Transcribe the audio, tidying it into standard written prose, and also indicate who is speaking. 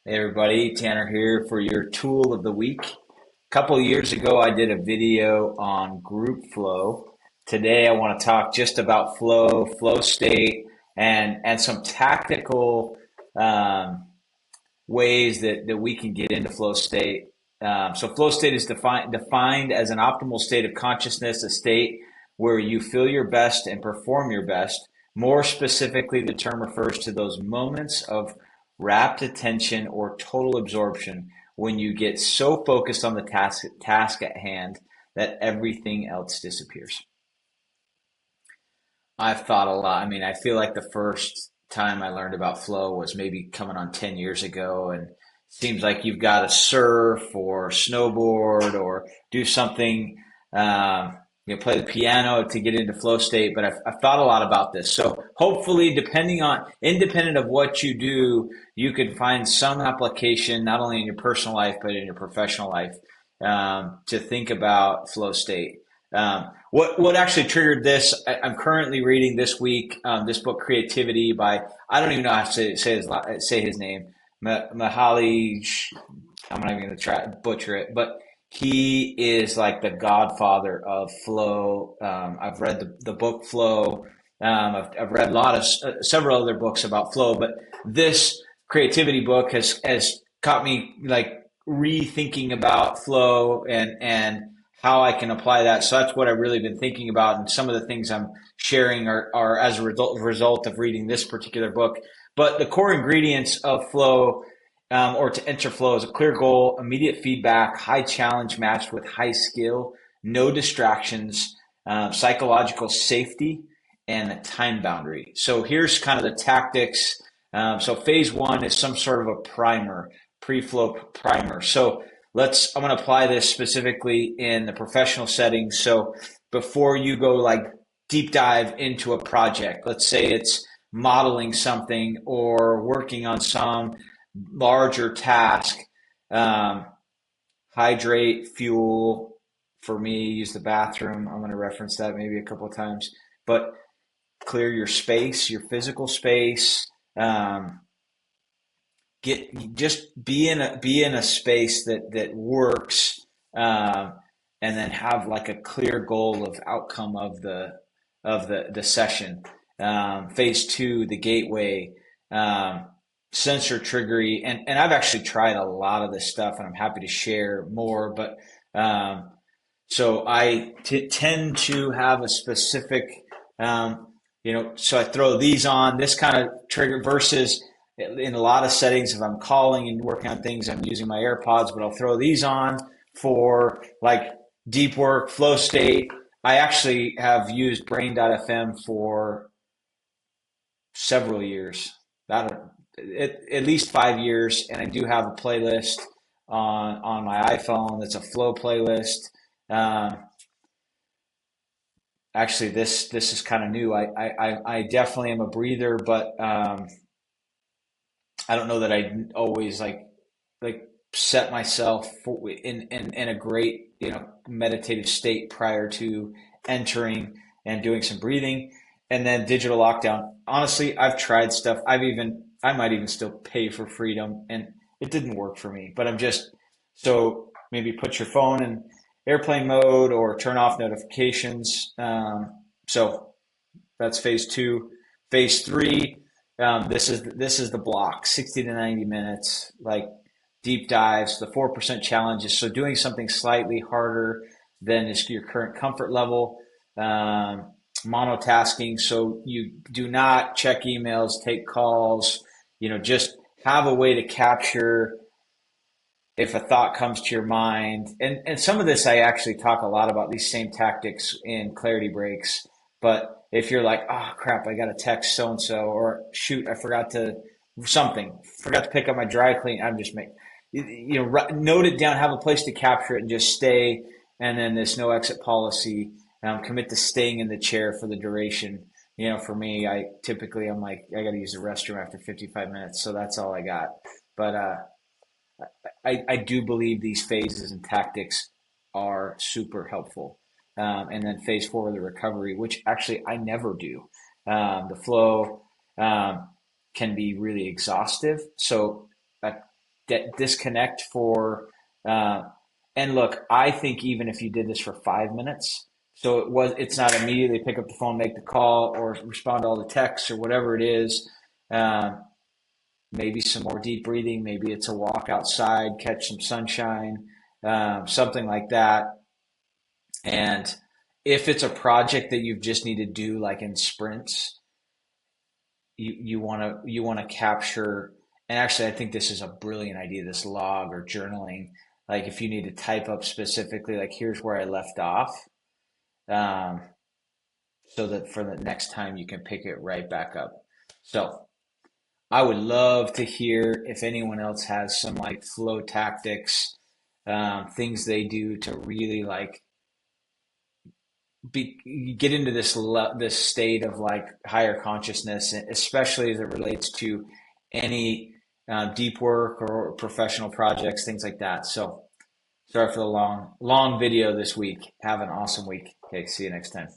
Speaker 1: Hey everybody, Tanner here for your tool of the week. A couple of years ago, I did a video on group flow. Today, I want to talk just about flow state, and some tactical um, ways that we can get into flow state. So flow state is defined as an optimal state of consciousness, a state where you feel your best and perform your best. More specifically, the term refers to those moments of rapt attention or total absorption when you get so focused on the task at hand that everything else disappears. I've thought a lot. I mean, I feel like the first time I learned about flow was maybe coming on 10 years ago. And it seems like you've got to surf or snowboard or do something, play the piano to get into flow state. But I've thought a lot about this. So hopefully, independent of what you do, you can find some application, not only in your personal life, but in your professional life, to think about flow state. What actually triggered this? I'm currently reading this week this book, Creativity, by I don't even know how to say his name, Mahali. I'm not even going to try butcher it, but he is like the godfather of flow. I've read the book Flow. I've read several other books about flow, but this creativity book has caught me like rethinking about flow and how I can apply that. So that's what I've really been thinking about. And some of the things I'm sharing are as a result of reading this particular book. But the core ingredients of flow, or to enter flow, is a clear goal, immediate feedback, high challenge matched with high skill, no distractions, psychological safety, and a time boundary. So here's kind of the tactics. So phase one is some sort of a primer, pre-flow primer. So I'm going to apply this specifically in the professional setting. So before you go like deep dive into a project, let's say it's modeling something or working on some larger task, um, hydrate, fuel. For me, use the bathroom. I'm going to reference that maybe a couple of times, but clear your space, your physical space. Just be in a space that works, and then have like a clear goal of outcome of the session. Phase two, the gateway, sensor triggery, and I've actually tried a lot of this stuff, and I'm happy to share more. But so tend to have a specific, so I throw these on this kind of trigger versus in a lot of settings, if I'm calling and working on things, I'm using my AirPods, but I'll throw these on for like deep work, flow state. I actually have used Brain.fm for several years, at least 5 years, and I do have a playlist on my iPhone that's a flow playlist. Um, Actually, this is kind of new. I definitely am a breather, but I don't know that I always like set myself in a great meditative state prior to entering and doing some breathing. And then digital lockdown. Honestly, I've tried stuff. I might even still pay for freedom, and it didn't work for me. But I'm just so maybe put your phone in airplane mode or turn off notifications. So that's phase two. Phase three, this is the block, 60 to 90 minutes, like deep dives, the 4% challenges. So doing something slightly harder than is your current comfort level. Monotasking, so you do not check emails, take calls, just have a way to capture if a thought comes to your mind. And some of this, I actually talk a lot about these same tactics in clarity breaks. But if you're like, oh crap, I got to text so and so, or shoot, I forgot to pick up my dry clean. I'm just making, note it down, have a place to capture it, and just stay. And then this no exit policy, commit to staying in the chair for the duration. For me, I'm like, I got to use the restroom after 55 minutes, so that's all I got. But I do believe these phases and tactics are super helpful. And then phase four, the recovery, which actually I never do. The flow can be really exhaustive. So disconnect for, uh, and look, I think even if you did this for 5 minutes, so it's not immediately pick up the phone, make the call, or respond to all the texts or whatever it is. Um, Maybe some more deep breathing. Maybe it's a walk outside, catch some sunshine, something like that. And if it's a project that you just need to do like in sprints, you want to capture. And actually, I think this is a brilliant idea. This log or journaling, like if you need to type up specifically, like here's where I left off, um, so that for the next time you can pick it right back up. So I would love to hear if anyone else has some like flow tactics, things they do to really like get into this state of like higher consciousness, especially as it relates to any deep work or professional projects, things like that. So sorry for the long video this week. Have an awesome week. Okay, see you next time.